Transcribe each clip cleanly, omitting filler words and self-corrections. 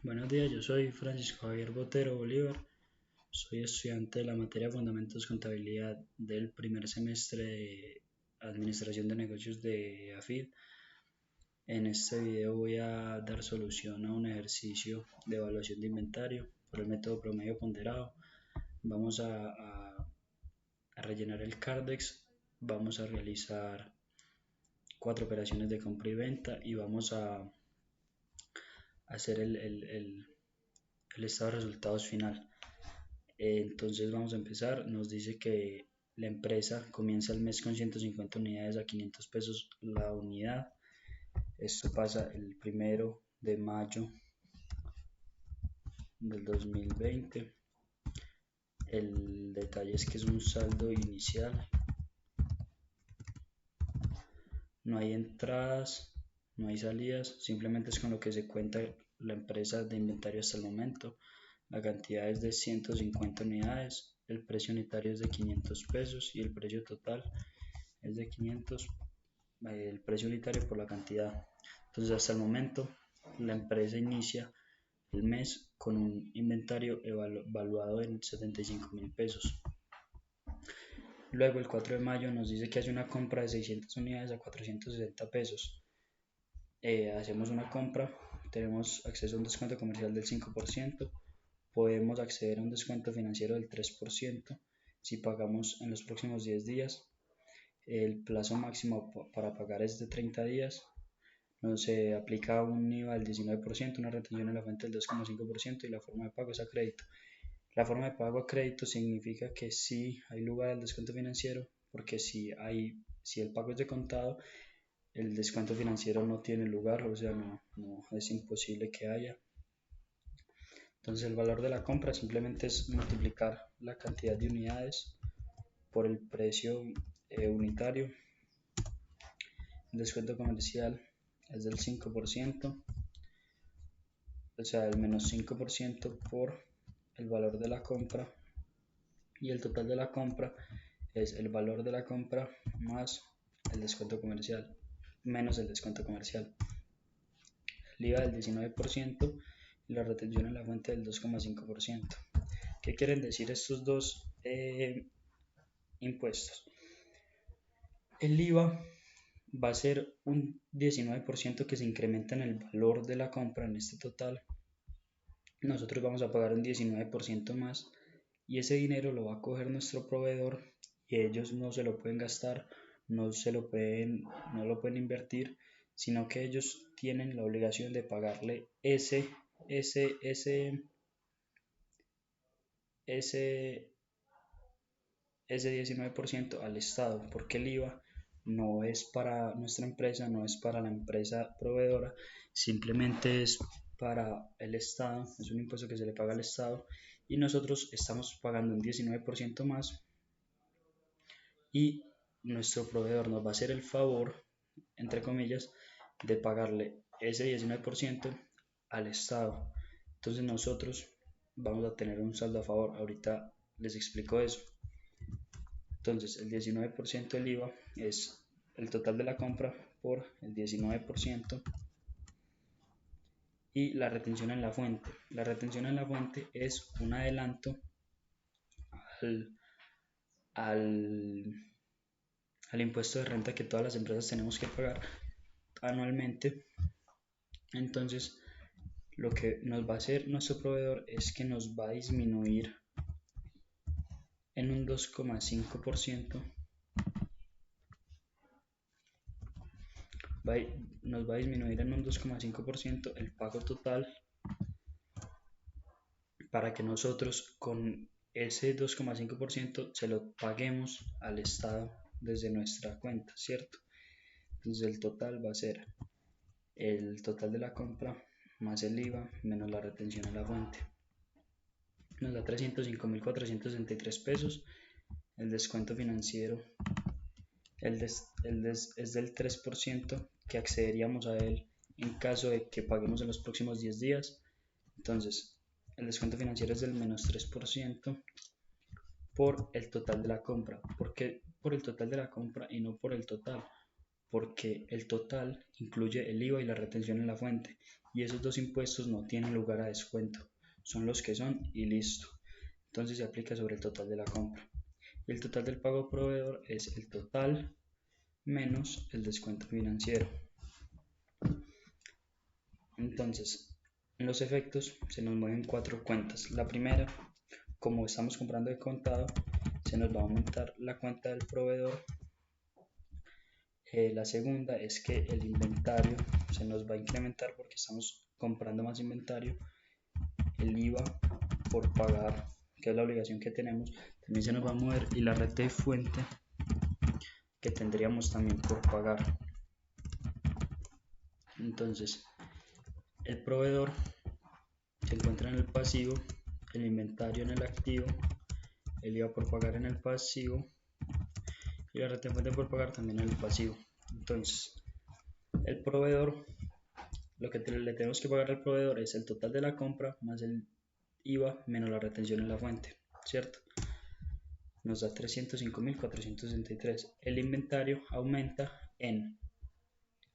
Buenos días, yo soy Francisco Javier Botero Bolívar, soy estudiante de la materia Fundamentos Contabilidad del primer semestre de Administración de Negocios de AFID. En este video voy a dar solución a un ejercicio de evaluación de inventario por el método promedio ponderado. Vamos a rellenar el CARDEX, vamos a realizar 4 operaciones de compra y venta y vamos a hacer el estado de resultados final. Entonces vamos a empezar. Nos dice que la empresa comienza el mes con 150 unidades a 500 pesos la unidad. Esto pasa el 1 de mayo del 2020. El detalle es que es un saldo inicial. No hay entradas, no hay salidas, simplemente es con lo que se cuenta la empresa de inventario hasta el momento. La cantidad es de 150 unidades, el precio unitario es de 500 pesos y el precio total es de 500, el precio unitario por la cantidad. Entonces hasta el momento la empresa inicia el mes con un inventario evaluado en 75.000 pesos. Luego el 4 de mayo nos dice que hace una compra de 600 unidades a 460 pesos. Hacemos una compra, tenemos acceso a un descuento comercial del 5%, podemos acceder a un descuento financiero del 3% si pagamos en los próximos 10 días. El plazo máximo para pagar es de 30 días. Nos se aplica un IVA del 19%, una retención en la fuente del 2,5% y la forma de pago es a crédito. La forma de pago a crédito significa que sí hay lugar al descuento financiero, porque si el pago es de contado, el descuento financiero no tiene lugar, o sea, no es imposible que haya. Entonces el valor de la compra simplemente es multiplicar la cantidad de unidades por el precio unitario. El descuento comercial es del 5%, o sea, el menos 5% por el valor de la compra, y el total de la compra es el valor de la compra más el descuento comercial menos el descuento comercial. El IVA del 19% y la retención en la fuente del 2,5%. ¿Qué quieren decir estos dos impuestos? El IVA va a ser un 19% que se incrementa en el valor de la compra en este total. Nosotros vamos a pagar un 19% más y ese dinero lo va a coger nuestro proveedor y ellos no se lo pueden gastar, no lo pueden invertir, sino que ellos tienen la obligación de pagarle ese 19% al Estado, porque el IVA no es para nuestra empresa, no es para la empresa proveedora, simplemente es para el Estado, es un impuesto que se le paga al Estado y nosotros estamos pagando un 19% más y nuestro proveedor nos va a hacer el favor, entre comillas, de pagarle ese 19% al Estado. Entonces nosotros vamos a tener un saldo a favor. Ahorita les explico eso. Entonces el 19% del IVA es el total de la compra por el 19% y la retención en la fuente. La retención en la fuente es un adelanto al impuesto de renta que todas las empresas tenemos que pagar anualmente. Entonces lo que nos va a hacer nuestro proveedor es que nos va a disminuir en un 2,5%, nos va a disminuir en un 2,5% el pago total para que nosotros con ese 2,5% se lo paguemos al Estado desde nuestra cuenta, ¿cierto? Entonces el total va a ser el total de la compra más el IVA menos la retención a la fuente. Nos da 305.463 pesos. El descuento financiero es del 3% que accederíamos a él en caso de que paguemos en los próximos 10 días. Entonces el descuento financiero es del menos 3% por el total de la compra. ¿Por qué por el total de la compra y no por el total? Porque el total incluye el IVA y la retención en la fuente y esos dos impuestos no tienen lugar a descuento, son los que son y listo. Entonces se aplica sobre el total de la compra. Y el total del pago proveedor es el total menos el descuento financiero. Entonces, en los efectos se nos mueven 4 cuentas. La primera, como estamos comprando de contado, se nos va a aumentar la cuenta del proveedor. La segunda es que el inventario se nos va a incrementar porque estamos comprando más inventario. El IVA por pagar, que es la obligación que tenemos, también se nos va a mover, y la renta de fuente que tendríamos también por pagar. Entonces, el proveedor se encuentra en el pasivo, el inventario en el activo, el IVA por pagar en el pasivo y la renta de fuente por pagar también en el pasivo. Entonces, el proveedor, lo que le tenemos que pagar al proveedor es el total de la compra más el IVA menos la retención en la fuente, ¿cierto? Nos da 305.463. El inventario aumenta en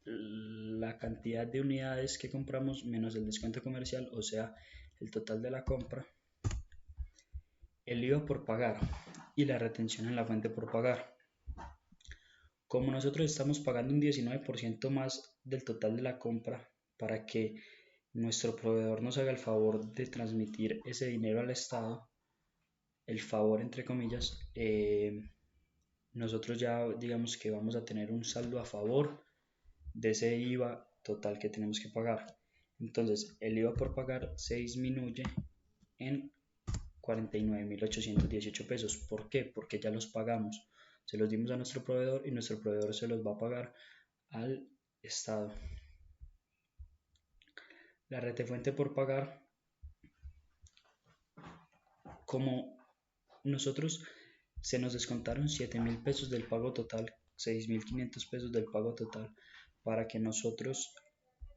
la cantidad de unidades que compramos menos el descuento comercial, o sea, el total de la compra, el IVA por pagar y la retención en la fuente por pagar. Como nosotros estamos pagando un 19% más del total de la compra para que nuestro proveedor nos haga el favor de transmitir ese dinero al Estado, el favor entre comillas, nosotros ya digamos que vamos a tener un saldo a favor de ese IVA total que tenemos que pagar. Entonces el IVA por pagar se disminuye en 49.818 pesos. ¿Por qué? Porque ya los pagamos, se los dimos a nuestro proveedor y nuestro proveedor se los va a pagar al Estado. La retefuente por pagar, como nosotros se nos descontaron 7.000 pesos del pago total, 6.500 pesos del pago total, para que nosotros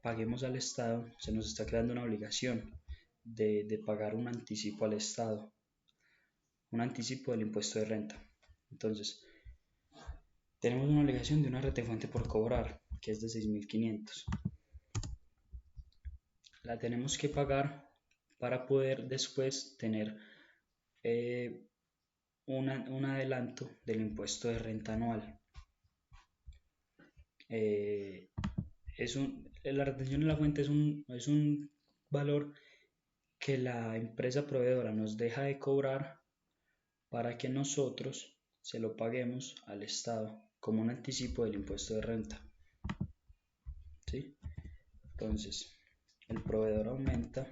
paguemos al Estado, se nos está creando una obligación de pagar un anticipo al Estado, un anticipo del impuesto de renta. Entonces, tenemos una obligación de una retefuente por cobrar, que es de 6.500. La tenemos que pagar para poder después tener un adelanto del impuesto de renta anual. La retención en la fuente es un valor que la empresa proveedora nos deja de cobrar para que nosotros se lo paguemos al Estado como un anticipo del impuesto de renta. ¿Sí? Entonces, el proveedor aumenta,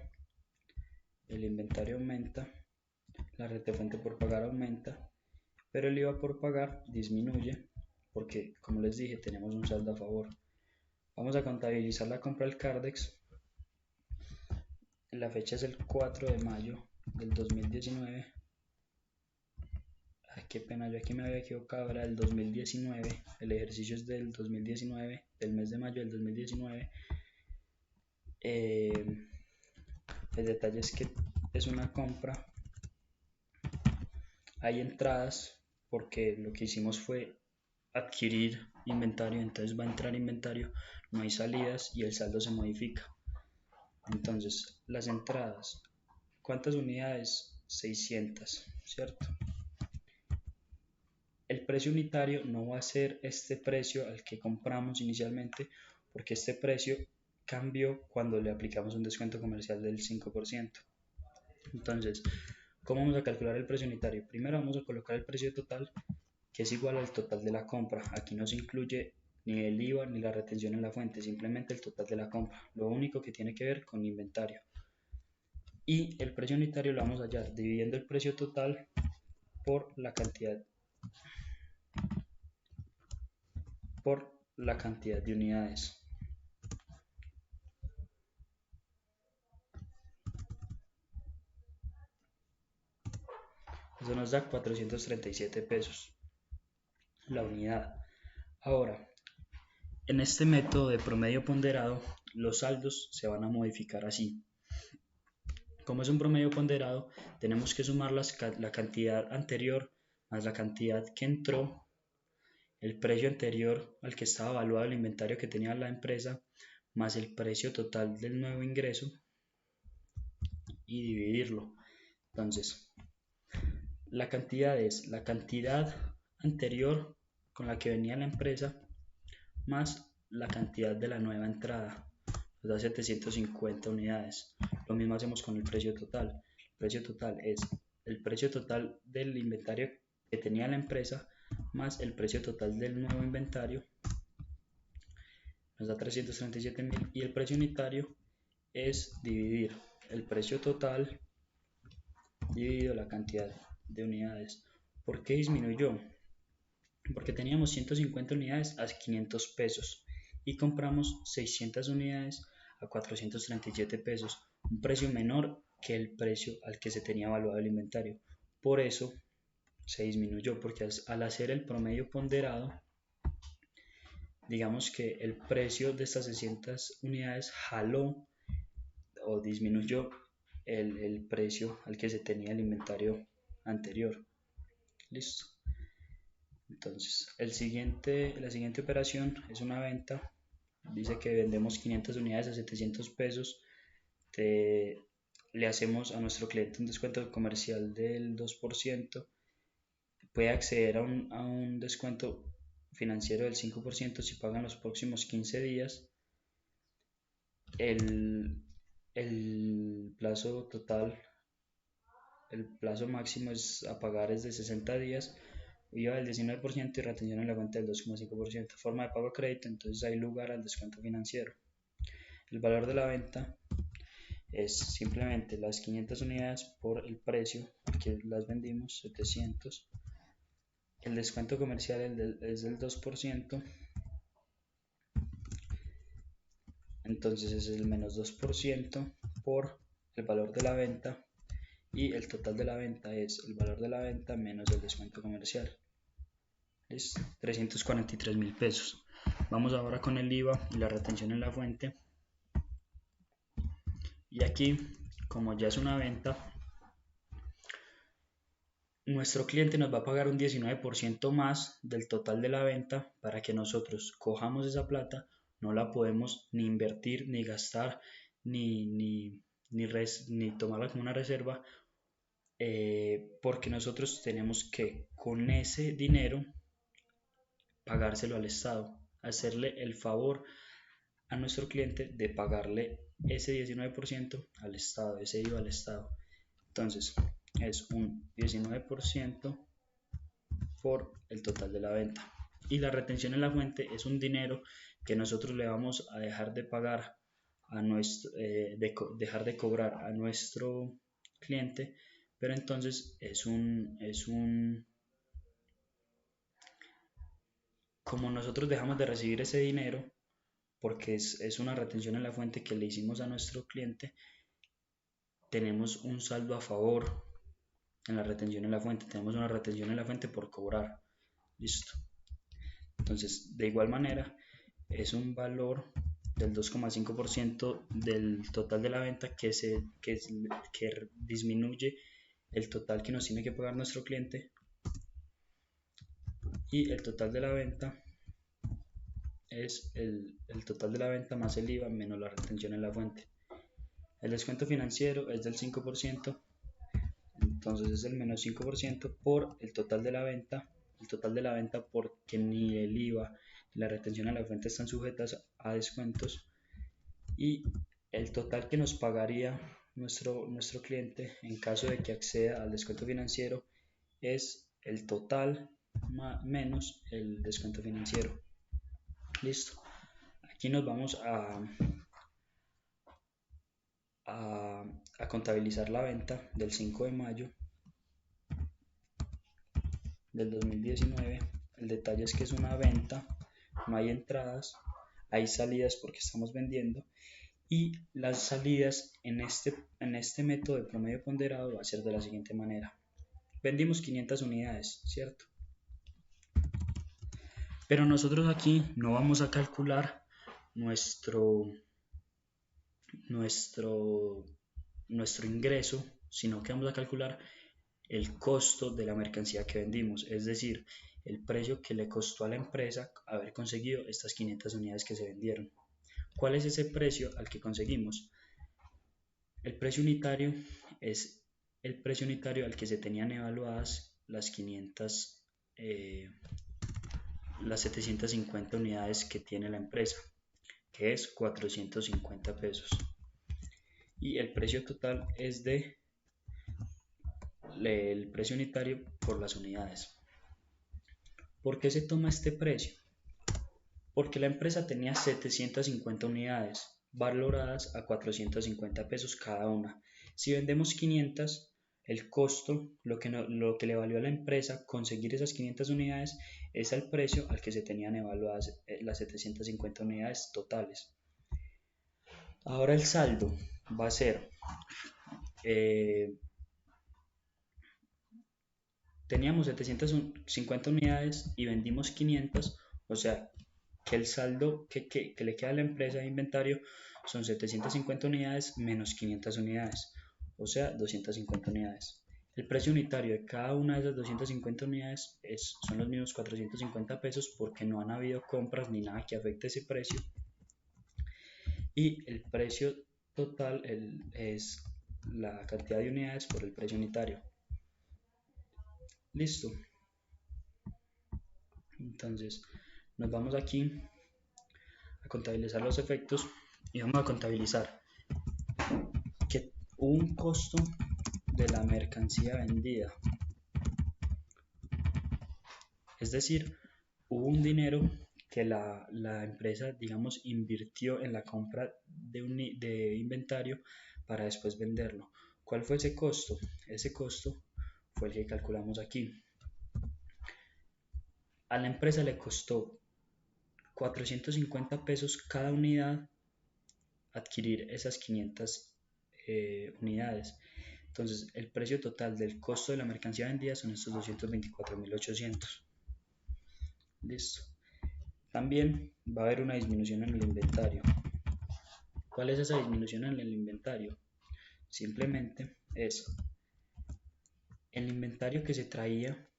el inventario aumenta, la retefuente por pagar aumenta, pero el IVA por pagar disminuye porque, como les dije, tenemos un saldo a favor. Vamos a contabilizar la compra del Cardex. La fecha es el 4 de mayo del 2019. Ay, qué pena, yo aquí me había equivocado, era del 2019. El ejercicio es del 2019, del mes de mayo del 2019. El detalle es que es una compra. Hay entradas porque lo que hicimos fue adquirir inventario, entonces va a entrar inventario, no hay salidas y el saldo se modifica. Entonces, las entradas, ¿cuántas unidades? 600, ¿cierto? El precio unitario no va a ser este precio al que compramos inicialmente, porque este precio cambió cuando le aplicamos un descuento comercial del 5%. Entonces, ¿cómo vamos a calcular el precio unitario? Primero vamos a colocar el precio total, que es igual al total de la compra. Aquí no se incluye ni el IVA ni la retención en la fuente, simplemente el total de la compra, lo único que tiene que ver con inventario. Y el precio unitario lo vamos a hallar dividiendo el precio total por la cantidad de unidades. Eso nos da 437 pesos la unidad. Ahora, en este método de promedio ponderado, los saldos se van a modificar así. Como es un promedio ponderado, tenemos que sumar la cantidad anterior más la cantidad que entró, el precio anterior al que estaba evaluado el inventario que tenía la empresa, más el precio total del nuevo ingreso y dividirlo. Entonces, la cantidad es la cantidad anterior con la que venía la empresa más la cantidad de la nueva entrada, nos da 750 unidades. Lo mismo hacemos con el precio total. El precio total es el precio total del inventario que tenía la empresa más el precio total del nuevo inventario, nos da 337.000, y el precio unitario es dividir el precio total dividido la cantidad de unidades. ¿Por qué disminuyó? Porque teníamos 150 unidades a 500 pesos y compramos 600 unidades a 437 pesos, un precio menor que el precio al que se tenía evaluado el inventario. Por eso se disminuyó, porque al hacer el promedio ponderado, digamos que el precio de estas 600 unidades jaló o disminuyó el precio al que se tenía el inventario anterior. Listo. Entonces, la siguiente operación es una venta. Dice que vendemos 500 unidades a 700 pesos. Le hacemos a nuestro cliente un descuento comercial del 2%. Puede acceder a un descuento financiero del 5% si pagan los próximos 15 días. El plazo total, el plazo máximo a pagar es de 60 días. IVA del 19% y retención en la cuenta del 2,5%. Forma de pago a crédito, entonces hay lugar al descuento financiero. El valor de la venta es simplemente las 500 unidades por el precio al que las vendimos, 700. El descuento comercial es del 2%, entonces es el menos 2% por el valor de la venta, y el total de la venta es el valor de la venta menos el descuento comercial. Es 343.000 pesos. Vamos ahora con el IVA y la retención en la fuente. Y aquí, como ya es una venta, nuestro cliente nos va a pagar un 19% más del total de la venta para que nosotros cojamos esa plata. No la podemos ni invertir, ni gastar, ni tomarla como una reserva, porque nosotros tenemos que con ese dinero pagárselo al Estado, hacerle el favor a nuestro cliente de pagarle ese 19% al Estado, ese IVA al Estado. Entonces es un 19% por el total de la venta. Y la retención en la fuente es un dinero que nosotros le vamos a dejar de pagar a dejar de cobrar a nuestro cliente, pero entonces como nosotros dejamos de recibir ese dinero, porque es una retención en la fuente que le hicimos a nuestro cliente, tenemos un saldo a favor en la retención en la fuente, tenemos una retención en la fuente por cobrar. Listo. Entonces, de igual manera, es un valor del 2,5% del total de la venta que disminuye el total que nos tiene que pagar nuestro cliente, y el total de la venta es el total de la venta más el IVA menos la retención en la fuente. El descuento financiero es del 5%, entonces es el menos 5% por el total de la venta. El total de la venta, porque ni el IVA ni la retención en la fuente están sujetas a descuentos, y el total que nos pagaría nuestro cliente en caso de que acceda al descuento financiero es el total menos el descuento financiero. Listo. Aquí nos vamos a contabilizar la venta del 5 de mayo del 2019. El detalle es que es una venta, no hay entradas, hay salidas porque estamos vendiendo, y las salidas en este método de promedio ponderado va a ser de la siguiente manera. Vendimos 500 unidades, ¿cierto? Pero nosotros aquí no vamos a calcular nuestro ingreso, sino que vamos a calcular el costo de la mercancía que vendimos, es decir, el precio que le costó a la empresa haber conseguido estas 500 unidades que se vendieron. ¿Cuál es ese precio al que conseguimos? El precio unitario es el precio unitario al que se tenían evaluadas las 750 unidades que tiene la empresa, que es 450 pesos. Y el precio total es el precio unitario por las unidades. ¿Por qué se toma este precio? Porque la empresa tenía 750 unidades valoradas a 450 pesos cada una. Si vendemos 500, el costo, lo que le valió a la empresa conseguir esas 500 unidades es el precio al que se tenían evaluadas las 750 unidades totales. Ahora el saldo va a ser, teníamos 750 unidades y vendimos 500, o sea que el saldo que le queda a la empresa de inventario son 750 unidades menos 500 unidades, o sea 250 unidades. El precio unitario de cada una de esas 250 unidades son los mismos 450 pesos porque no han habido compras ni nada que afecte ese precio. Y el precio total es la cantidad de unidades por el precio unitario. Listo. Entonces nos vamos aquí a contabilizar los efectos y vamos a contabilizar que hubo un costo de la mercancía vendida, es decir, hubo un dinero que la empresa, digamos, invirtió en la compra de inventario para después venderlo. ¿Cuál fue ese costo? Ese costo fue el que calculamos aquí. A la empresa le costó 450 pesos cada unidad adquirir esas 500 unidades. Entonces, el precio total del costo de la mercancía vendida son estos 224.800. Listo. También va a haber una disminución en el inventario. ¿Cuál es esa disminución en el inventario? Simplemente es el inventario que se traía,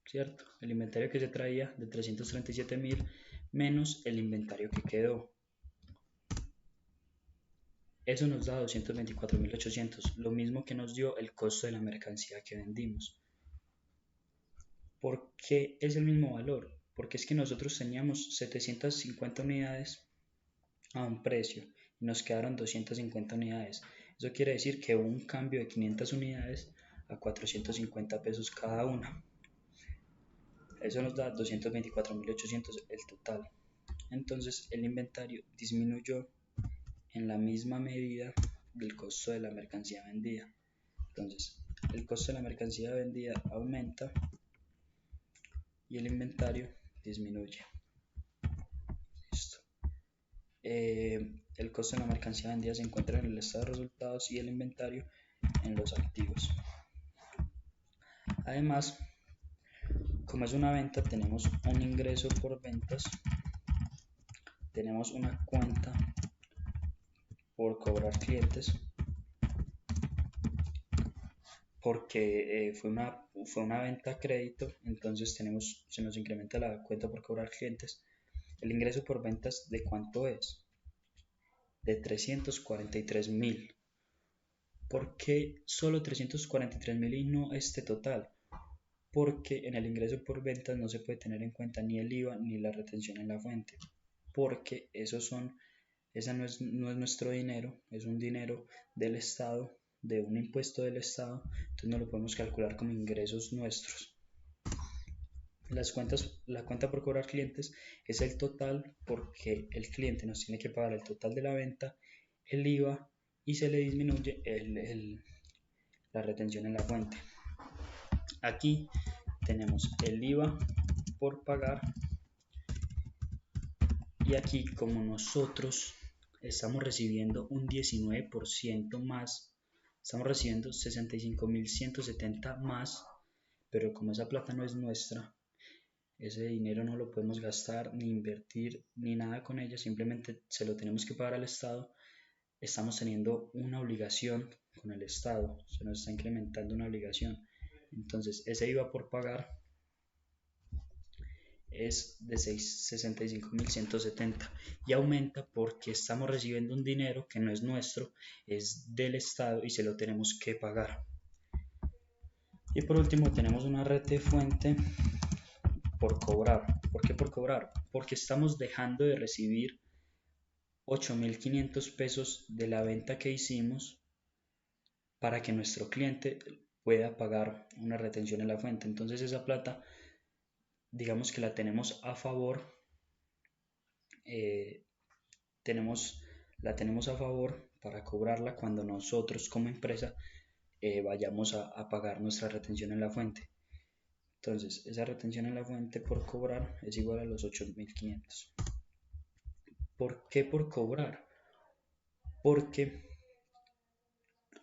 ¿cierto? El inventario que se traía de 337.000 menos el inventario que quedó. Eso nos da 224.800, lo mismo que nos dio el costo de la mercancía que vendimos. ¿Por qué es el mismo valor? Porque es que nosotros teníamos 750 unidades a un precio y nos quedaron 250 unidades. Eso quiere decir que hubo un cambio de 500 unidades a 450 pesos cada una. Eso nos da 224.800 el total. Entonces el inventario disminuyó en la misma medida del costo de la mercancía vendida. Entonces el costo de la mercancía vendida aumenta y el inventario disminuye. Listo. El costo de la mercancía vendida se encuentra en el estado de resultados y el inventario en los activos. Además, como es una venta, tenemos un ingreso por ventas, tenemos una cuenta por cobrar clientes, porque fue una venta a crédito, entonces se nos incrementa la cuenta por cobrar clientes. El ingreso por ventas, ¿de cuánto es? De 343.000. ¿Por qué solo 343.000 y no este total? Porque en el ingreso por ventas no se puede tener en cuenta ni el IVA ni la retención en la fuente, porque esa no es nuestro dinero, es un dinero del Estado, de un impuesto del Estado, entonces no lo podemos calcular como ingresos nuestros. La cuenta por cobrar clientes es el total porque el cliente nos tiene que pagar el total de la venta, el IVA y se le disminuye la retención en la fuente. Aquí tenemos el IVA por pagar y aquí como nosotros estamos recibiendo un 19% más, estamos recibiendo 65.170 más, pero como esa plata no es nuestra, ese dinero no lo podemos gastar ni invertir ni nada con ella, simplemente se lo tenemos que pagar al Estado. Estamos teniendo una obligación con el Estado, se nos está incrementando una obligación. Entonces ese IVA por pagar es de 65.170 y aumenta porque estamos recibiendo un dinero que no es nuestro, es del Estado y se lo tenemos que pagar. Y por último tenemos una rete fuente por cobrar. ¿Por qué por cobrar? Porque estamos dejando de recibir 8.500 pesos de la venta que hicimos para que nuestro cliente pueda pagar una retención en la fuente. Entonces esa plata, digamos que la tenemos a favor, eh, la tenemos a favor para cobrarla cuando nosotros como empresa vayamos a pagar nuestra retención en la fuente. Entonces esa retención en la fuente por cobrar es igual a los 8.500. ¿Por qué por cobrar? Porque,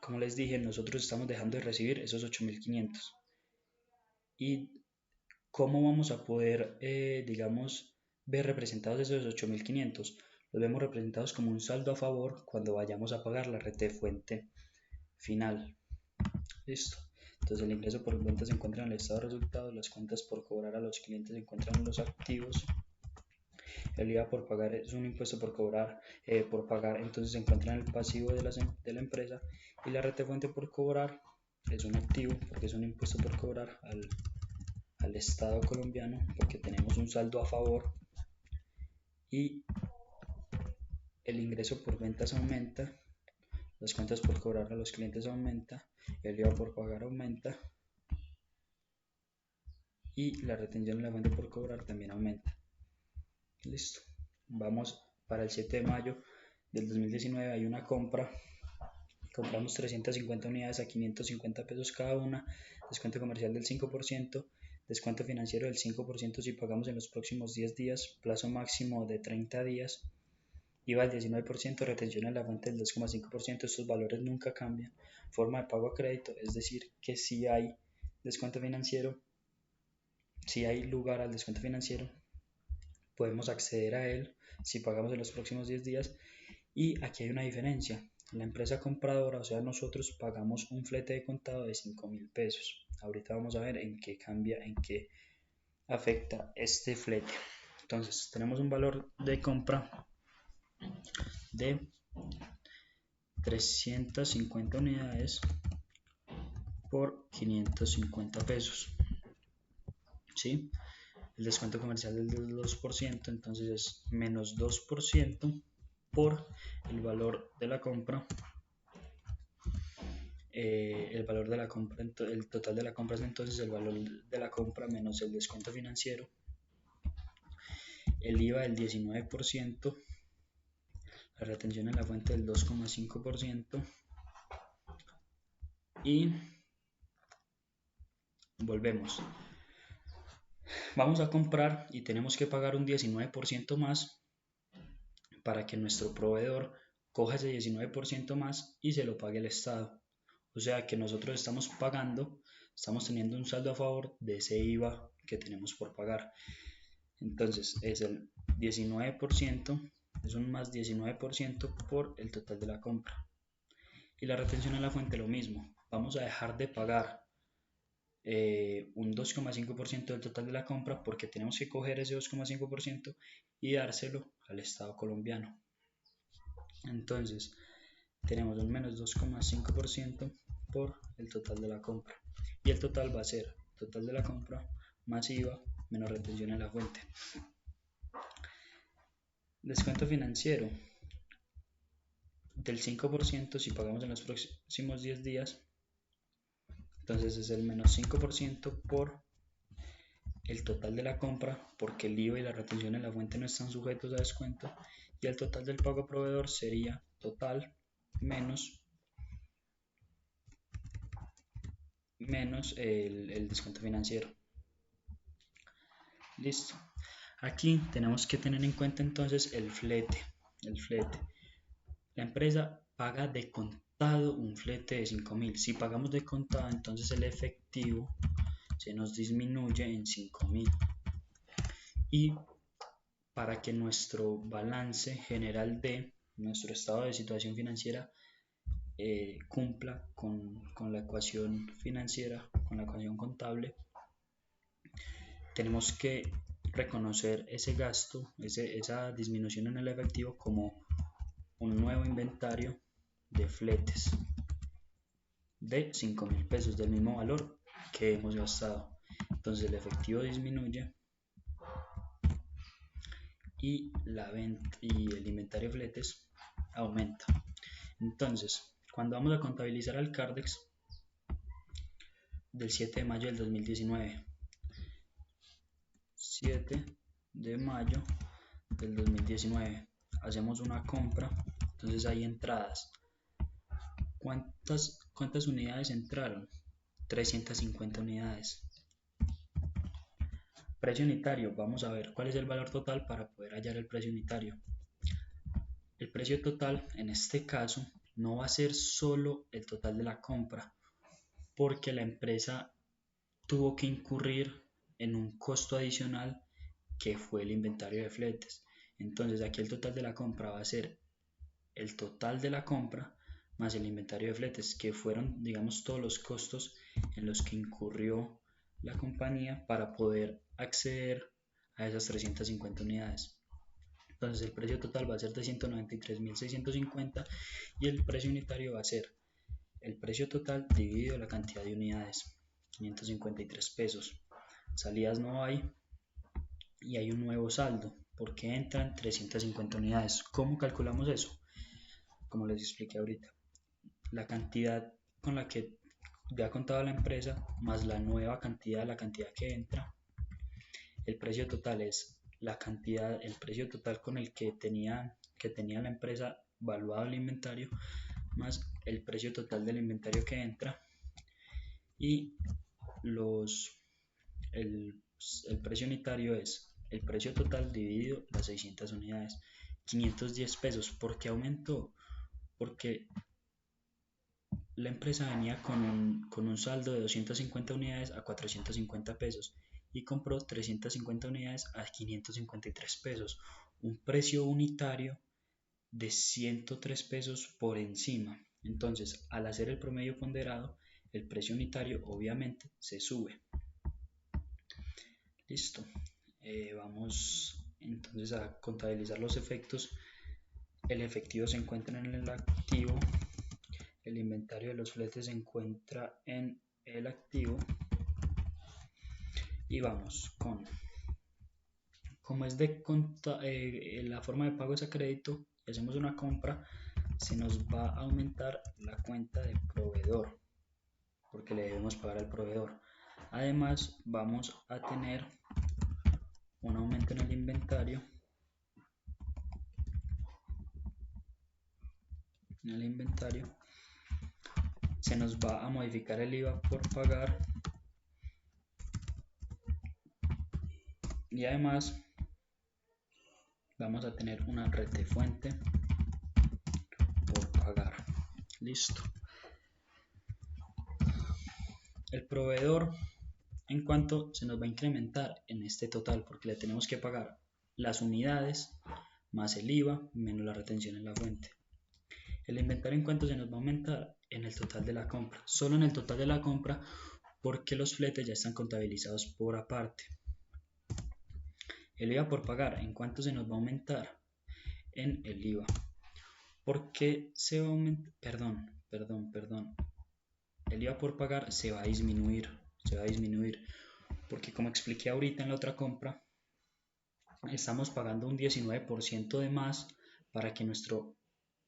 como les dije, nosotros estamos dejando de recibir esos 8.500. ¿Y cómo vamos a poder, digamos, ver representados esos 8.500? Los vemos representados como un saldo a favor cuando vayamos a pagar la rete fuente final. Listo. Entonces el ingreso por venta se encuentra en el estado de resultados, las cuentas por cobrar a los clientes se encuentran en los activos, el IVA por pagar es un impuesto por cobrar, por pagar, entonces se encuentra en el pasivo de la empresa, y la rete fuente por cobrar es un activo porque es un impuesto por cobrar al Estado colombiano porque tenemos un saldo a favor, y el ingreso por ventas aumenta, las cuentas por cobrar a los clientes aumenta, el IVA por pagar aumenta y la retención en la fuente por cobrar también aumenta. Listo. Vamos para el 7 de mayo del 2019. Hay una compra. Compramos 350 unidades a 550 pesos cada una. Descuento comercial del 5%. Descuento financiero del 5% si pagamos en los próximos 10 días. Plazo máximo de 30 días. IVA del 19%. Retención en la fuente del 2,5%. Estos valores nunca cambian. Forma de pago a crédito. Es decir, que si hay descuento financiero, si hay lugar al descuento financiero, podemos acceder a él si pagamos en los próximos 10 días. Y aquí hay una diferencia. La empresa compradora, o sea nosotros, pagamos un flete de contado de 5.000 pesos. Ahorita vamos a ver en qué cambia, en qué afecta este flete. Entonces tenemos un valor de compra de 350 unidades por 550 pesos. ¿Sí? El descuento comercial es del 2%, entonces es menos 2% por el valor de la compra. El valor de la compra, el total de la compra es entonces el valor de la compra menos el descuento financiero, el IVA del 19%, la retención en la fuente del 2,5% y volvemos. Vamos a comprar y tenemos que pagar un 19% más para que nuestro proveedor coja ese 19% más y se lo pague el Estado. O sea que nosotros estamos pagando, estamos teniendo un saldo a favor de ese IVA que tenemos por pagar. Entonces es el 19%, es un más 19% por el total de la compra. Y la retención en la fuente lo mismo. Vamos a dejar de pagar un 2,5% del total de la compra porque tenemos que coger ese 2,5% y dárselo al Estado colombiano. Entonces tenemos un menos 2,5% por el total de la compra. Y el total va a ser total de la compra más IVA menos retención en la fuente. Descuento financiero del 5% si pagamos en los próximos 10 días. Entonces es el menos 5% por el total de la compra, porque el IVA y la retención en la fuente no están sujetos a descuento. Y el total del pago a proveedor sería total menos el descuento financiero. Listo. Aquí tenemos que tener en cuenta entonces el flete. La empresa paga de contado un flete de 5.000. Si pagamos de contado, entonces el efectivo se nos disminuye en 5.000. Y para que nuestro balance general de nuestro estado de situación financiera cumpla con la ecuación financiera, con la ecuación contable, tenemos que reconocer ese gasto, esa disminución en el efectivo como un nuevo inventario de fletes de 5.000 pesos del mismo valor que hemos gastado. Entonces el efectivo disminuye y el inventario de fletes aumenta. Entonces, cuando vamos a contabilizar al Cardex del 7 de mayo del 2019, 7 de mayo del 2019, hacemos una compra, entonces hay entradas. ¿Cuántas unidades entraron? 350 unidades. Precio unitario, vamos a ver cuál es el valor total para poder hallar el precio unitario. El precio total en este caso no va a ser solo el total de la compra, porque la empresa tuvo que incurrir en un costo adicional que fue el inventario de fletes. Entonces aquí el total de la compra va a ser el total de la compra más el inventario de fletes, que fueron, digamos, todos los costos en los que incurrió la compañía para poder acceder a esas 350 unidades. Entonces el precio total va a ser de 193.650 y el precio unitario va a ser el precio total dividido la cantidad de unidades, 553 pesos. Salidas no hay y hay un nuevo saldo porque entran 350 unidades. ¿Cómo calculamos eso? Como les expliqué ahorita, la cantidad con la que ya contaba la empresa más la nueva cantidad, la cantidad que entra. El precio total es la cantidad, el precio total con el que tenía la empresa valuado el inventario más el precio total del inventario que entra y el precio unitario es el precio total dividido las 600 unidades, 510 pesos. ¿Por qué aumentó? Porque la empresa venía con un saldo de 250 unidades a 450 pesos y compró 350 unidades a 553 pesos, un precio unitario de 103 pesos por encima. Entonces, al hacer el promedio ponderado, el precio unitario obviamente se sube. Listo. Vamos entonces a contabilizar los efectos. El efectivo se encuentra en el activo. El inventario de los fletes se encuentra en el activo. Y vamos con, como es la forma de pago es a crédito y hacemos una compra, se nos va a aumentar la cuenta de proveedor porque le debemos pagar al proveedor. Además vamos a tener un aumento en el inventario. En el inventario se nos va a modificar el IVA por pagar y además vamos a tener una retefuente por pagar. Listo. El proveedor, en cuanto se nos va a incrementar en este total, porque le tenemos que pagar las unidades más el IVA menos la retención en la fuente. El inventario, en cuanto se nos va a aumentar en el total de la compra, solo en el total de la compra, porque los fletes ya están contabilizados por aparte. El IVA por pagar, en cuanto se nos va a aumentar en el IVA. ¿Por qué se va a aumentar? Perdón. El IVA por pagar se va a disminuir, porque como expliqué ahorita en la otra compra, estamos pagando un 19% de más para que nuestro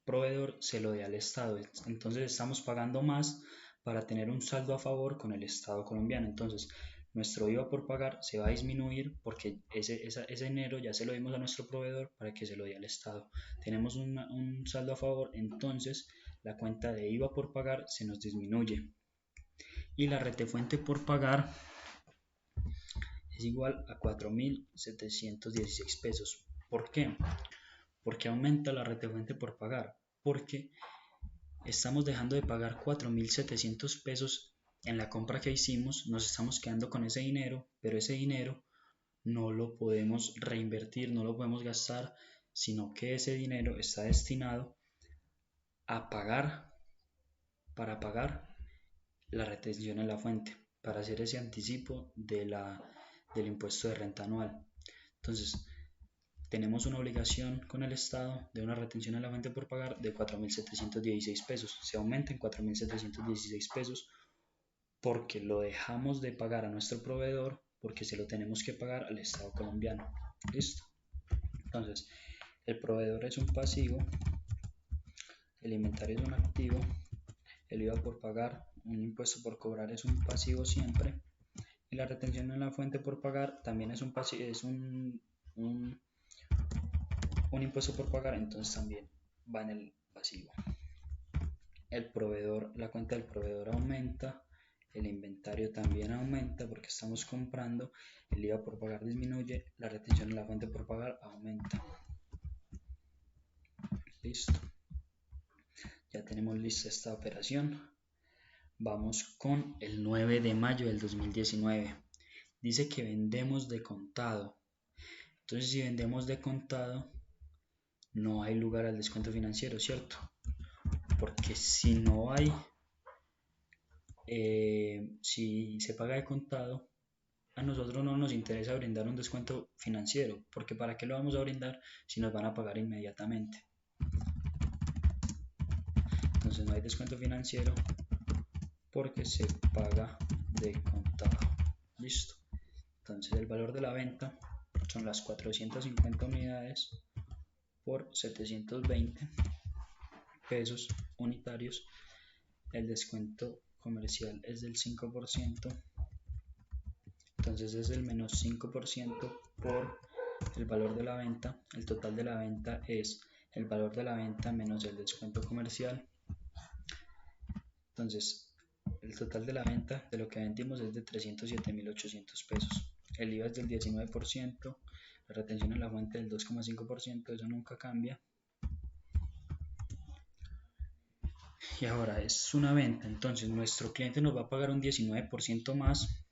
proveedor se lo dé al Estado. Entonces estamos pagando más para tener un saldo a favor con el Estado colombiano. Entonces nuestro IVA por pagar se va a disminuir porque ese dinero ya se lo dimos a nuestro proveedor para que se lo dé al Estado. Tenemos un saldo a favor, entonces la cuenta de IVA por pagar se nos disminuye. Y la retefuente por pagar es igual a 4.716 pesos. ¿Por qué? Porque aumenta la retefuente por pagar. Porque estamos dejando de pagar 4.700 pesos en la compra que hicimos, nos estamos quedando con ese dinero, pero ese dinero no lo podemos reinvertir, no lo podemos gastar, sino que ese dinero está destinado a pagar, para pagar la retención en la fuente, para hacer ese anticipo del impuesto de renta anual. Entonces, tenemos una obligación con el Estado de una retención en la fuente por pagar de 4.716 pesos. Se aumenta en 4.716 pesos porque lo dejamos de pagar a nuestro proveedor, porque se lo tenemos que pagar al Estado colombiano. ¿Listo? Entonces, el proveedor es un pasivo, el inventario es un activo, el IVA por pagar, un impuesto por cobrar es un pasivo siempre, y la retención en la fuente por pagar también es un pasivo, es un impuesto por pagar, entonces también va en el pasivo. El proveedor, la cuenta del proveedor aumenta, el inventario también aumenta porque estamos comprando, el IVA por pagar disminuye, la retención en la fuente por pagar aumenta. Listo. Ya tenemos lista esta operación. Vamos con el 9 de mayo del 2019. Dice que vendemos de contado. Entonces, si vendemos de contado, no hay lugar al descuento financiero, ¿cierto? Porque si no hay, si se paga de contado, a nosotros no nos interesa brindar un descuento financiero, porque ¿para qué lo vamos a brindar si nos van a pagar inmediatamente? Entonces no hay descuento financiero porque se paga de contado. Listo. Entonces el valor de la venta son las 450 unidades por 720 pesos unitarios. El descuento comercial es del 5%. Entonces es el menos 5% por el valor de la venta. El total de la venta es el valor de la venta menos el descuento comercial. Entonces el total de la venta de lo que vendimos es de 307.800 pesos. El IVA es del 19%, la retención en la fuente del 2,5%, eso nunca cambia. Y ahora es una venta, entonces nuestro cliente nos va a pagar un 19% más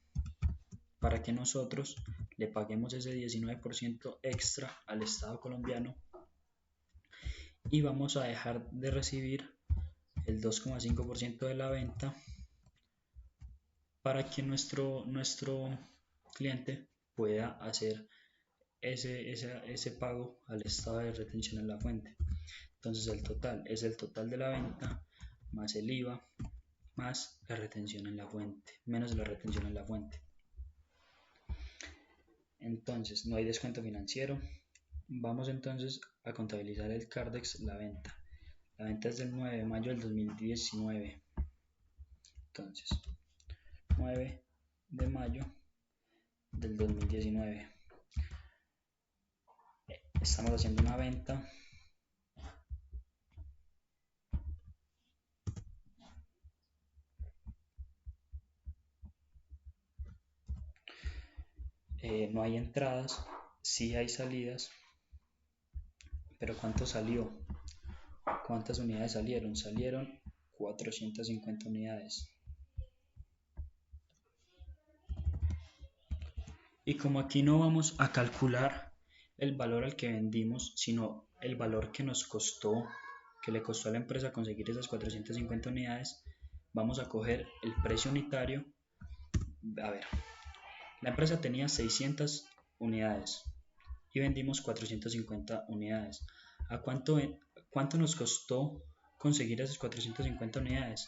para que nosotros le paguemos ese 19% extra al Estado colombiano y vamos a dejar de recibir el 2,5% de la venta para que nuestro cliente pueda hacer ese pago al Estado de retención en la fuente. Entonces el total es el total de la venta más el IVA más la retención en la fuente, menos la retención en la fuente. Entonces no hay descuento financiero. Vamos entonces a contabilizar el Cardex, la venta. La venta es del 9 de mayo del 2019. Entonces, 9 de mayo del 2019. Estamos haciendo una venta no hay entradas, sí hay salidas, pero ¿cuánto salió? ¿Cuántas unidades salieron? Salieron 450 unidades. Y como aquí no vamos a calcular el valor al que vendimos, sino el valor que nos costó, que le costó a la empresa conseguir esas 450 unidades, vamos a coger el precio unitario. A ver, la empresa tenía 600 unidades y vendimos 450 unidades. ¿A cuánto nos costó conseguir esas 450 unidades?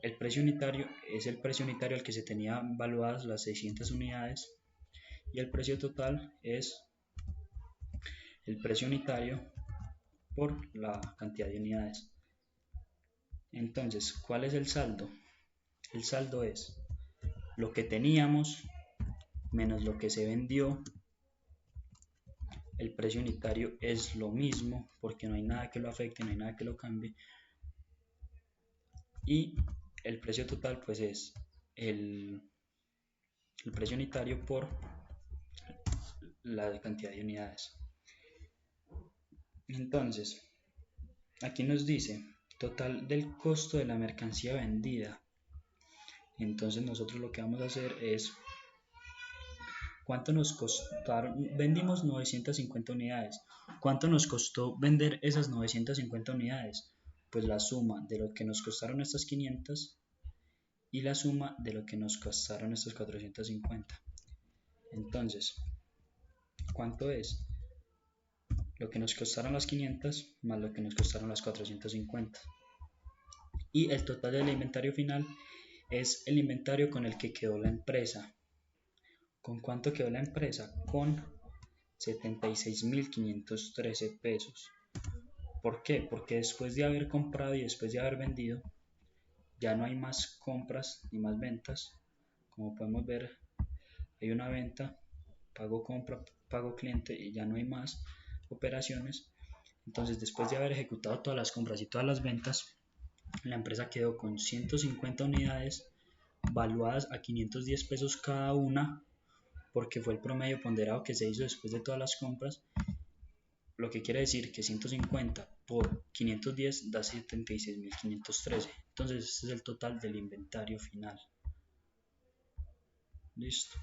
El precio unitario es el precio unitario al que se tenían valuadas las 600 unidades y el precio total es el precio unitario por la cantidad de unidades. Entonces, ¿cuál es el saldo? El saldo es lo que teníamos menos lo que se vendió. El precio unitario es lo mismo porque no hay nada que lo afecte, no hay nada que lo cambie. Y el precio total pues es el precio unitario por la cantidad de unidades. Entonces, aquí nos dice total del costo de la mercancía vendida. Entonces nosotros lo que vamos a hacer es ¿cuánto nos costaron? Vendimos 950 unidades. ¿Cuánto nos costó vender esas 950 unidades? Pues la suma de lo que nos costaron estas 500 y la suma de lo que nos costaron estas 450. Entonces, ¿cuánto es? Lo que nos costaron las 500 más lo que nos costaron las 450. Y el total del inventario final es el inventario con el que quedó la empresa. ¿Con cuánto quedó la empresa? Con 76.513 pesos. ¿Por qué? Porque después de haber comprado y después de haber vendido, ya no hay más compras ni más ventas. Como podemos ver, hay una venta, pago compra, pago cliente y ya no hay más operaciones. Entonces, después de haber ejecutado todas las compras y todas las ventas, la empresa quedó con 150 unidades valuadas a 510 pesos cada una, porque fue el promedio ponderado que se hizo después de todas las compras, lo que quiere decir que 150 por 510 da 76.513. Entonces este es el total del inventario final. Listo.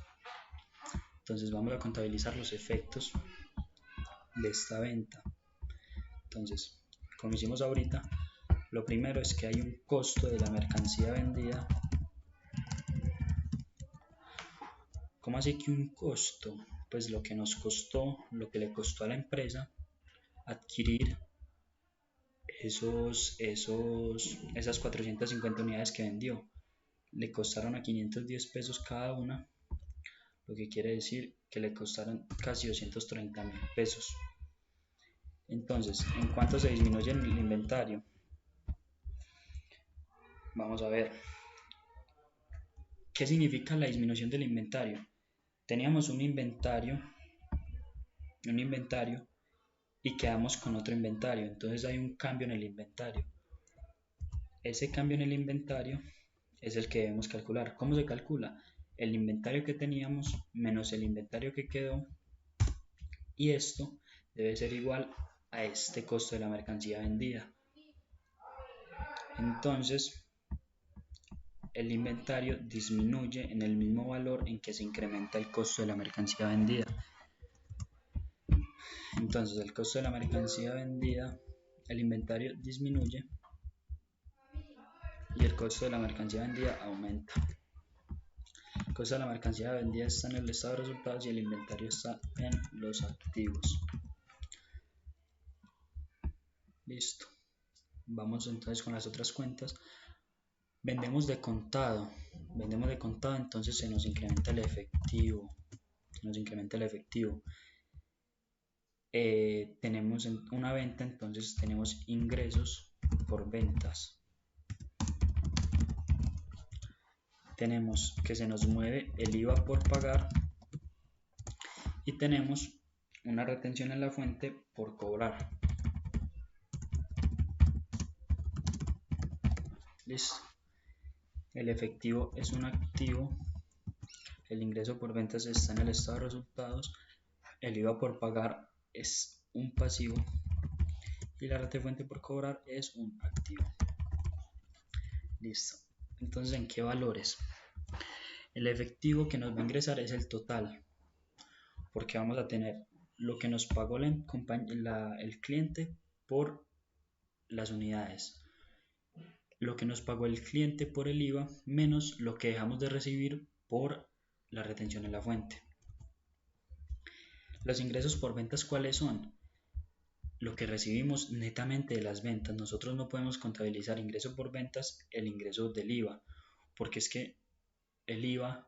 Entonces vamos a contabilizar los efectos de esta venta. Entonces, como hicimos ahorita, lo primero es que hay un costo de la mercancía vendida. ¿Cómo así que un costo? Pues lo que nos costó, lo que le costó a la empresa adquirir esas 450 unidades que vendió. Le costaron a 510 pesos cada una, lo que quiere decir que le costaron casi 230.000 pesos. Entonces, ¿en cuánto se disminuye el inventario? Vamos a ver. ¿Qué significa la disminución del inventario? Teníamos un inventario y quedamos con otro inventario, entonces hay un cambio en el inventario. Ese cambio en el inventario es el que debemos calcular. ¿Cómo se calcula? El inventario que teníamos menos el inventario que quedó, y esto debe ser igual a este costo de la mercancía vendida. Entonces, el inventario disminuye en el mismo valor en que se incrementa el costo de la mercancía vendida. Entonces, el costo de la mercancía vendida, el inventario disminuye y el costo de la mercancía vendida aumenta. El costo de la mercancía vendida está en el estado de resultados y el inventario está en los activos. Listo. Vamos entonces con las otras cuentas. Vendemos de contado, entonces se nos incrementa el efectivo. Tenemos una venta, entonces tenemos ingresos por ventas. Tenemos que se nos mueve el IVA por pagar y tenemos una retención en la fuente por cobrar. Listo. El efectivo es un activo, el ingreso por ventas está en el estado de resultados, el IVA por pagar es un pasivo y la renta de fuente por cobrar es un activo. Listo. Entonces, ¿en qué valores? El efectivo que nos va a ingresar es el total, porque vamos a tener lo que nos pagó el cliente por las unidades, lo que nos pagó el cliente por el IVA, menos lo que dejamos de recibir por la retención en la fuente. Los ingresos por ventas, ¿cuáles son? Lo que recibimos netamente de las ventas. Nosotros no podemos contabilizar ingreso por ventas el ingreso del IVA, porque es que el IVA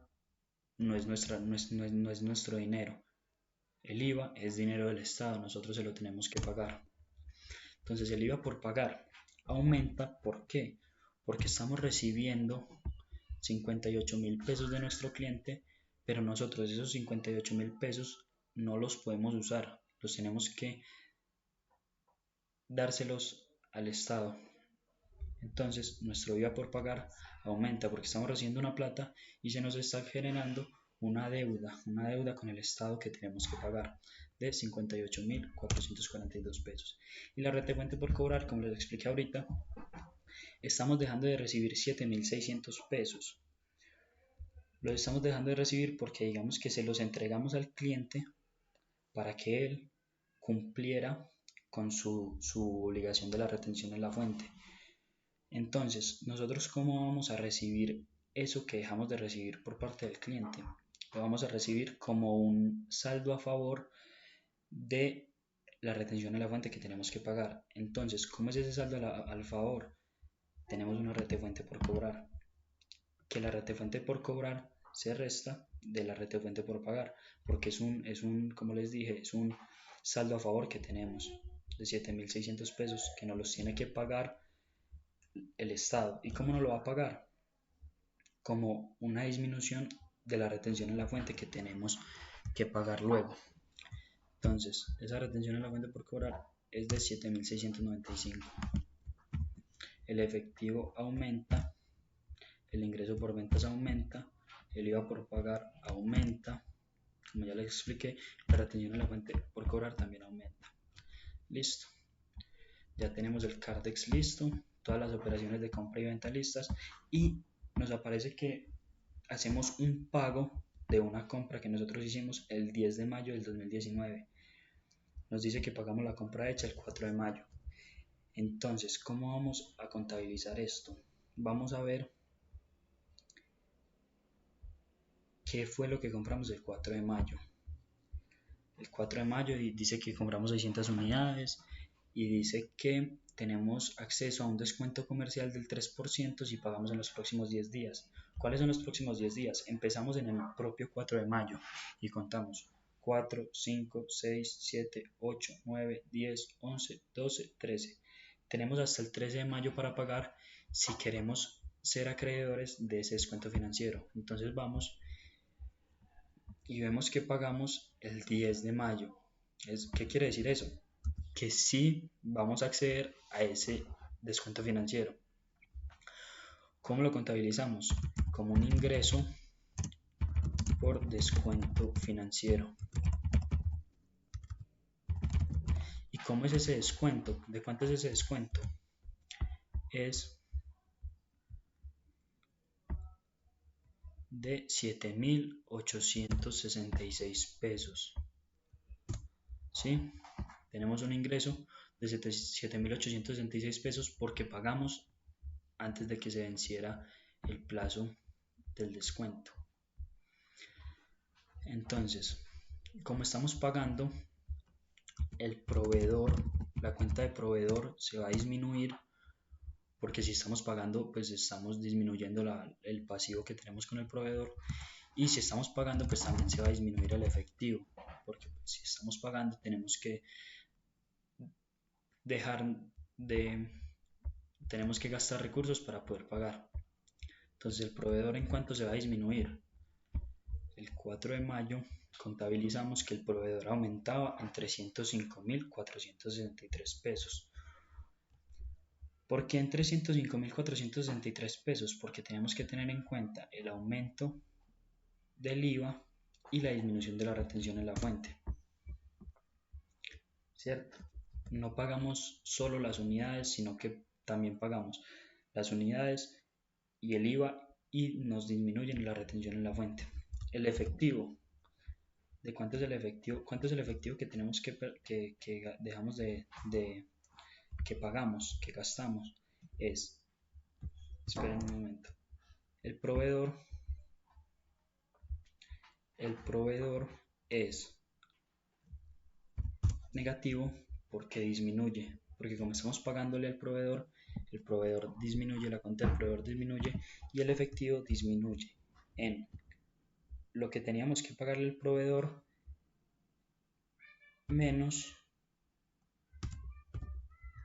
no es nuestro dinero. El IVA es dinero del Estado, nosotros se lo tenemos que pagar. Entonces el IVA por pagar aumenta. ¿Por qué? Porque estamos recibiendo 58.000 pesos de nuestro cliente, pero nosotros esos 58.000 pesos no los podemos usar, los tenemos que dárselos al Estado. Entonces nuestro IVA por pagar aumenta porque estamos recibiendo una plata y se nos está generando una deuda con el Estado que tenemos que pagar de 58.442 pesos. Y la renta de fuente por cobrar, como les expliqué ahorita, estamos dejando de recibir 7.600 pesos. Los estamos dejando de recibir porque digamos que se los entregamos al cliente para que él cumpliera con su obligación de la retención en la fuente. Entonces, ¿nosotros cómo vamos a recibir eso que dejamos de recibir por parte del cliente? lo vamos a recibir como un saldo a favor de la retención de la fuente que tenemos que pagar. Entonces, ¿cómo es ese saldo al favor? Tenemos una retefuente por cobrar, que la retefuente por cobrar se resta de la retefuente por pagar, porque como les dije, es un saldo a favor que tenemos de 7.600 pesos que nos los tiene que pagar el Estado. ¿Y cómo nos lo va a pagar? Como una disminución de la retención en la fuente que tenemos que pagar luego. Entonces, esa retención en la fuente por cobrar es de 7.695. El efectivo aumenta, el ingreso por ventas aumenta, el IVA por pagar aumenta, como ya les expliqué, la retención en la fuente por cobrar también aumenta. Listo. Ya tenemos el Cardex listo, todas las operaciones de compra y venta listas, y nos aparece que hacemos un pago de una compra que nosotros hicimos el 10 de mayo del 2019. Nos dice que pagamos la compra hecha el 4 de mayo. Entonces, ¿cómo vamos a contabilizar esto? Vamos a ver qué fue lo que compramos el 4 de mayo. El 4 de mayo dice que compramos 600 unidades y dice que tenemos acceso a un descuento comercial del 3% si pagamos en los próximos 10 días. ¿Cuáles son los próximos 10 días? Empezamos en el propio 4 de mayo y contamos 4, 5, 6, 7, 8, 9, 10, 11, 12, 13. Tenemos hasta el 13 de mayo para pagar si queremos ser acreedores de ese descuento financiero. Entonces vamos y vemos que pagamos el 10 de mayo. ¿Qué quiere decir eso? Que sí vamos a acceder a ese descuento financiero. ¿Cómo lo contabilizamos? Como un ingreso por descuento financiero. ¿Y cómo es ese descuento? ¿De cuánto es ese descuento? Es de 7.866 pesos. ¿Sí? Tenemos un ingreso de 7.866 pesos porque pagamos antes de que se venciera el plazo del descuento. Entonces, como estamos pagando, el proveedor, la cuenta de proveedor se va a disminuir porque si estamos pagando, pues estamos disminuyendo el pasivo que tenemos con el proveedor, y si estamos pagando, pues también se va a disminuir el efectivo, porque pues, si estamos pagando tenemos que tenemos que gastar recursos para poder pagar. Entonces el proveedor, ¿en cuánto se va a disminuir? El 4 de mayo contabilizamos que el proveedor aumentaba en 305.463 pesos. ¿Por qué en 305.463 pesos? Porque tenemos que tener en cuenta el aumento del IVA y la disminución de la retención en la fuente. ¿Cierto? No pagamos solo las unidades, sino que también pagamos las unidades y el IVA, y nos disminuyen la retención en la fuente. El efectivo. ¿De cuánto es el efectivo? ¿Cuánto es el efectivo que tenemos que dejamos que pagamos, que gastamos? Esperen un momento. El proveedor es negativo porque disminuye, porque como estamos pagándole al proveedor, el proveedor disminuye, la cuenta del proveedor disminuye y el efectivo disminuye en lo que teníamos que pagarle al proveedor menos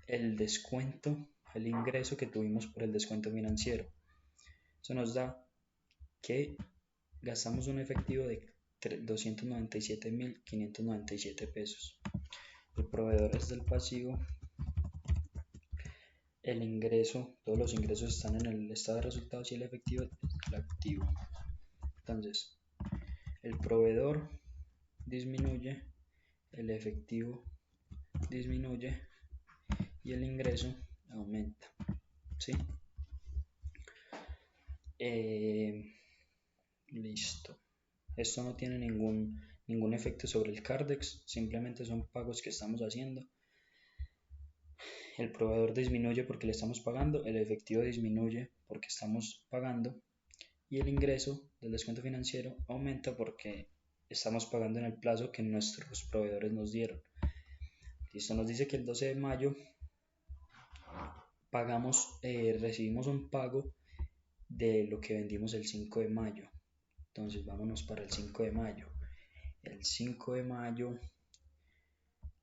el descuento, el ingreso que tuvimos por el descuento financiero. Eso nos da que gastamos un efectivo de 297.597 pesos. El proveedor es del pasivo, el ingreso, todos los ingresos están en el estado de resultados y el efectivo es el activo. Entonces, el proveedor disminuye, el efectivo disminuye y el ingreso aumenta. ¿Sí? Listo. Esto no tiene ningún efecto sobre el Cardex, simplemente son pagos que estamos haciendo. El proveedor disminuye porque le estamos pagando, el efectivo disminuye porque estamos pagando y el ingreso del descuento financiero aumenta porque estamos pagando en el plazo que nuestros proveedores nos dieron. Listo, nos dice que el 12 de mayo recibimos un pago de lo que vendimos el 5 de mayo. Entonces vámonos para el 5 de mayo. El 5 de mayo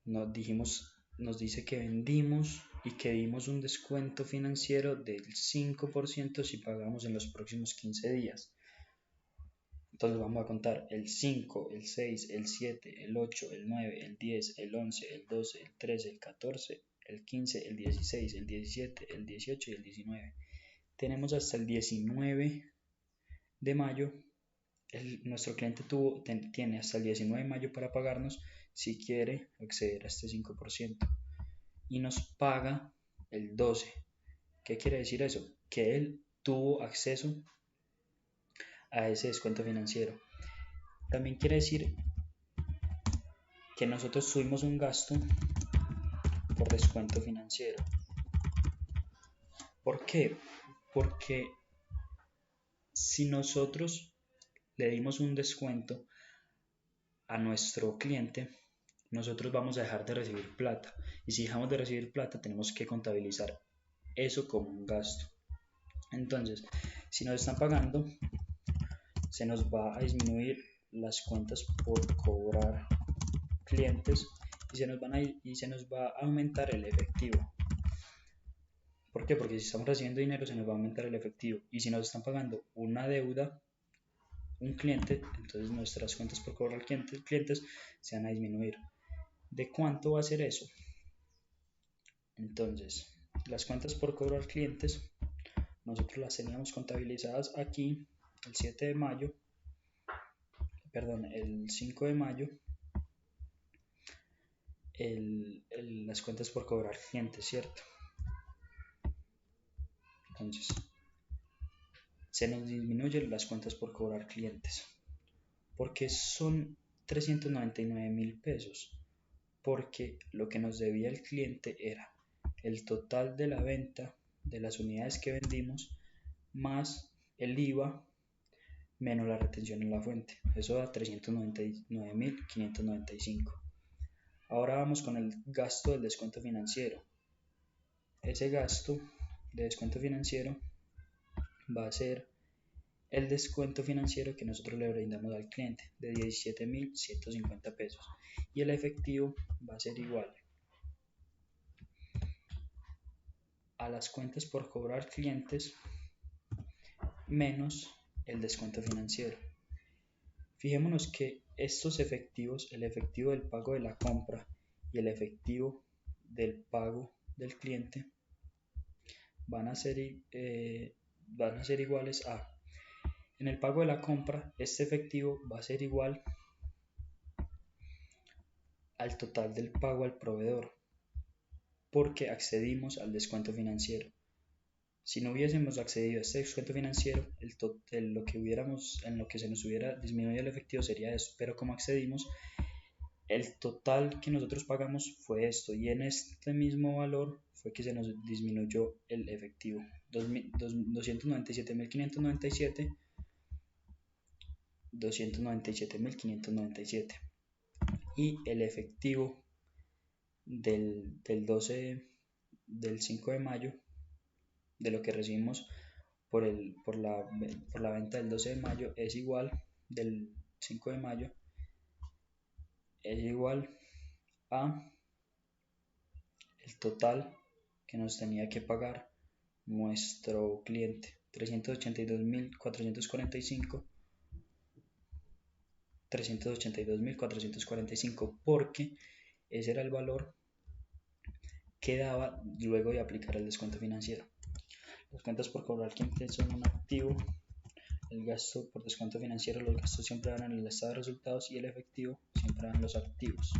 nos dice que vendimos y que dimos un descuento financiero del 5% si pagamos en los próximos 15 días. Entonces vamos a contar el 5, el 6, el 7, el 8, el 9, el 10, el 11, el 12, el 13, el 14, el 15, el 16, el 17, el 18 y el 19. Tenemos hasta el 19 de mayo. Nuestro cliente tiene hasta el 19 de mayo para pagarnos si quiere acceder a este 5% y nos paga el 12. ¿Qué quiere decir eso? Que él tuvo acceso a ese descuento financiero. También quiere decir que nosotros tuvimos un gasto por descuento financiero. ¿Por qué? Porque si nosotros le dimos un descuento a nuestro cliente, nosotros vamos a dejar de recibir plata. Y si dejamos de recibir plata, tenemos que contabilizar eso como un gasto. Entonces, si nos están pagando, se nos va a disminuir las cuentas por cobrar clientes y se nos va a aumentar el efectivo. ¿Por qué? Porque si estamos recibiendo dinero se nos va a aumentar el efectivo y si nos están pagando una deuda, un cliente, entonces nuestras cuentas por cobrar clientes se van a disminuir. ¿De cuánto va a ser eso? Entonces, las cuentas por cobrar clientes, nosotros las teníamos contabilizadas aquí el 7 de mayo, perdón, el 5 de mayo, las cuentas por cobrar clientes, ¿cierto? Entonces, se nos disminuyen las cuentas por cobrar clientes. ¿Por qué son 399.000 pesos? Porque lo que nos debía el cliente era el total de la venta de las unidades que vendimos más el IVA menos la retención en la fuente. Eso da 399.595. Ahora vamos con el gasto del descuento financiero. Ese gasto de descuento financiero va a ser el descuento financiero que nosotros le brindamos al cliente de 17.150 pesos y el efectivo va a ser igual a las cuentas por cobrar clientes menos el descuento financiero. Fijémonos que estos efectivos, el efectivo del pago de la compra y el efectivo del pago del cliente van a ser iguales a, en el pago de la compra, este efectivo va a ser igual al total del pago al proveedor, porque accedimos al descuento financiero. Si no hubiésemos accedido a este descuento financiero, lo que se nos hubiera disminuido el efectivo sería eso, pero como accedimos, el total que nosotros pagamos fue esto, y en este mismo valor fue que se nos disminuyó el efectivo, 297.597, 297.597, y el efectivo del 5 de mayo, de lo que recibimos por la venta del 12 de mayo es igual, del 5 de mayo, es igual a el total que nos tenía que pagar nuestro cliente, 382.445, porque ese era el valor que daba luego de aplicar el descuento financiero. Las cuentas por cobrar clientes son un activo, el gasto por descuento financiero, los gastos siempre van en el estado de resultados y el efectivo siempre van en los activos.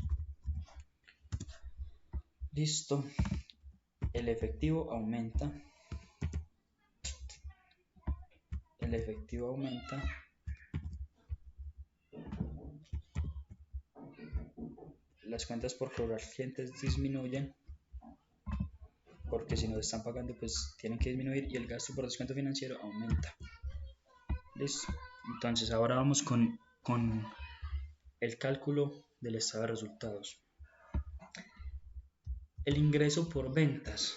Listo, el efectivo aumenta, las cuentas por cobrar clientes disminuyen, porque si nos están pagando pues tienen que disminuir, y el gasto por descuento financiero aumenta. Listo. Entonces ahora vamos con el cálculo del estado de resultados. El ingreso por ventas.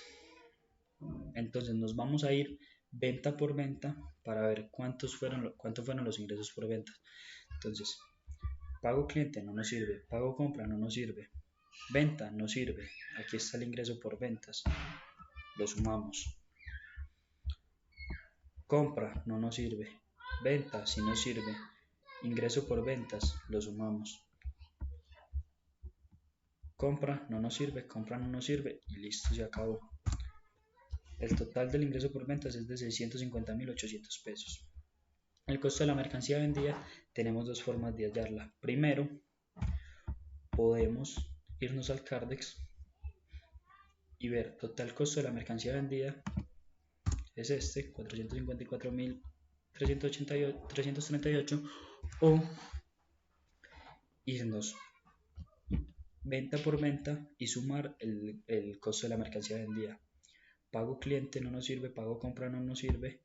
Entonces nos vamos a ir venta por venta para ver cuántos fueron los ingresos por ventas. Entonces, pago cliente no nos sirve, pago compra no nos sirve, venta no sirve. Aquí está el ingreso por ventas, lo sumamos. Compra no nos sirve, venta sí nos sirve, ingreso por ventas lo sumamos. Compra no nos sirve y listo, se acabó. El total del ingreso por ventas es de 650.800 pesos. El costo de la mercancía vendida, tenemos dos formas de hallarla. Primero, podemos irnos al Cardex y ver total costo de la mercancía vendida es este, 454.338, o irnos venta por venta y sumar el costo de la mercancía vendida. Pago cliente no nos sirve, pago compra no nos sirve,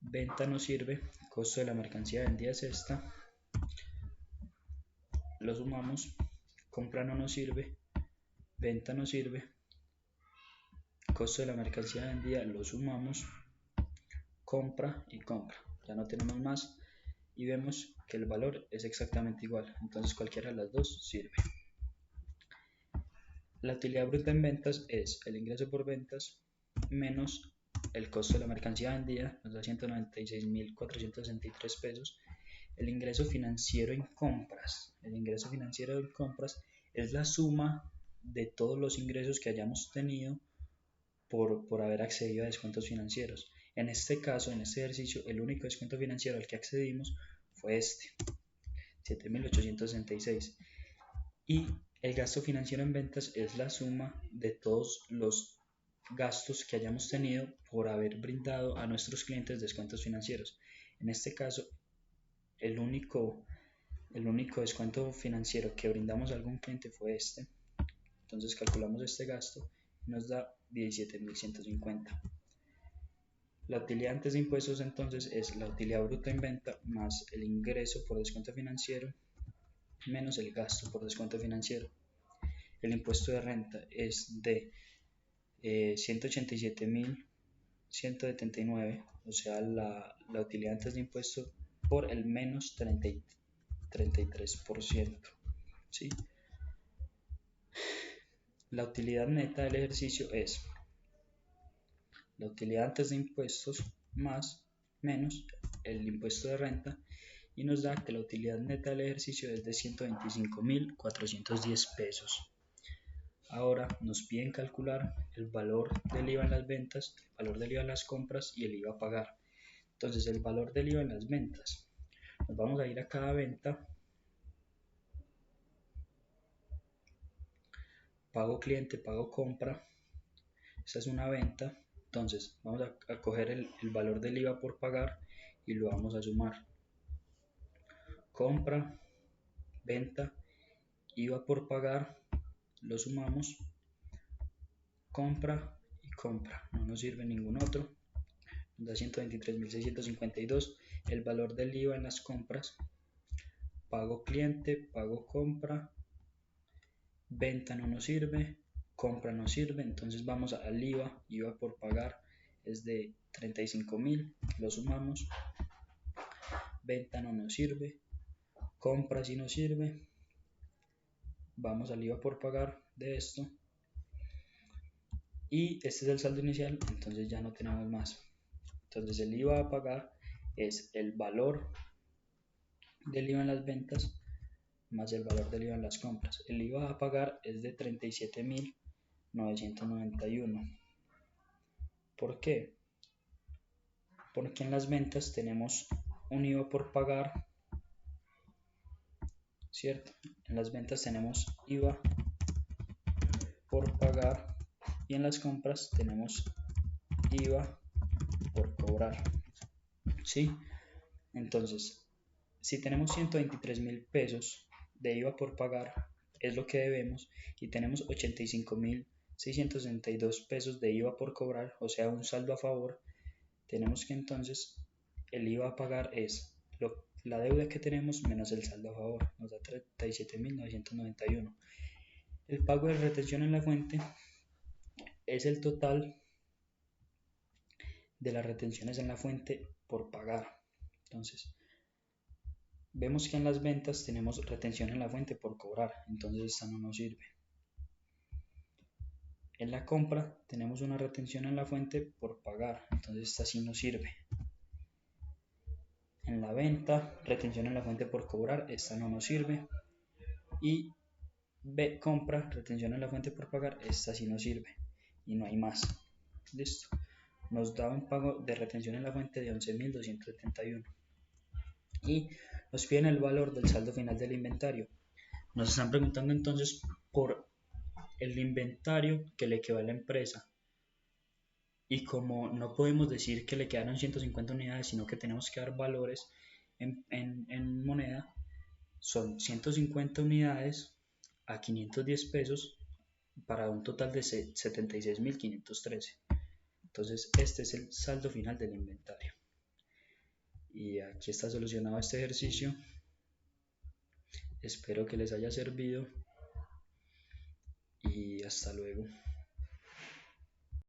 venta no sirve, costo de la mercancía vendida es esta, lo sumamos, compra no nos sirve, venta no sirve, costo de la mercancía vendida lo sumamos, compra y compra, ya no tenemos más y vemos que el valor es exactamente igual, entonces cualquiera de las dos sirve. La utilidad bruta en ventas es el ingreso por ventas menos el costo de la mercancía vendida, nos da 196.463 pesos. El ingreso financiero en compras. El ingreso financiero en compras es la suma de todos los ingresos que hayamos tenido por haber accedido a descuentos financieros. En este caso, en este ejercicio, el único descuento financiero al que accedimos fue este, 7.866. Y el gasto financiero en ventas es la suma de todos los gastos que hayamos tenido por haber brindado a nuestros clientes descuentos financieros. En este caso, el único descuento financiero que brindamos a algún cliente fue este. Entonces calculamos este gasto y nos da 17.150. La utilidad antes de impuestos entonces es la utilidad bruta en venta más el ingreso por descuento financiero menos el gasto por descuento financiero. El impuesto de renta es de 187.179, o sea la utilidad antes de impuestos por el menos 33%. ¿Sí? La utilidad neta del ejercicio es la utilidad antes de impuestos más menos el impuesto de renta y nos da que la utilidad neta del ejercicio es de 125.410 pesos. Ahora nos piden calcular el valor del IVA en las ventas, el valor del IVA en las compras y el IVA a pagar. Entonces el valor del IVA en las ventas, nos vamos a ir a cada venta, pago cliente, pago compra, esta es una venta, entonces vamos a coger el valor del IVA por pagar y lo vamos a sumar. Compra, venta, IVA por pagar, lo sumamos, compra y compra, no nos sirve ningún otro, nos da 123.652. El valor del IVA en las compras, pago cliente, pago compra, venta no nos sirve, compra no sirve, entonces vamos al IVA por pagar es de 35.000, lo sumamos, venta no nos sirve, compra sí nos sirve, vamos al IVA por pagar de esto y este es el saldo inicial, entonces ya no tenemos más. Entonces el IVA a pagar es el valor del IVA en las ventas más el valor del IVA en las compras. El IVA a pagar es de 37.991. ¿Por qué? Porque en las ventas tenemos un IVA por pagar, ¿cierto? En las ventas tenemos IVA por pagar y en las compras tenemos IVA por cobrar, ¿sí? Entonces, si tenemos 123.000 pesos de IVA por pagar, es lo que debemos, y tenemos 85.662 pesos de IVA por cobrar, o sea, un saldo a favor, tenemos que entonces el IVA a pagar es la deuda que tenemos menos el saldo a favor, nos da 37.991. El pago de retención en la fuente es el total de las retenciones en la fuente por pagar. Entonces, vemos que en las ventas tenemos retención en la fuente por cobrar, entonces esta no nos sirve. En la compra tenemos una retención en la fuente por pagar, entonces esta sí nos sirve. En la venta, retención en la fuente por cobrar, esta no nos sirve. Y compra, retención en la fuente por pagar, esta sí nos sirve. Y no hay más. Listo. Nos da un pago de retención en la fuente de 11.271. Y nos piden el valor del saldo final del inventario. Nos están preguntando entonces por el inventario que le quedó a la empresa. Y como no podemos decir que le quedaron 150 unidades, sino que tenemos que dar valores en moneda, son 150 unidades a 510 pesos para un total de 76.513. Entonces este es el saldo final del inventario. Y aquí está solucionado este ejercicio. Espero que les haya servido y hasta luego.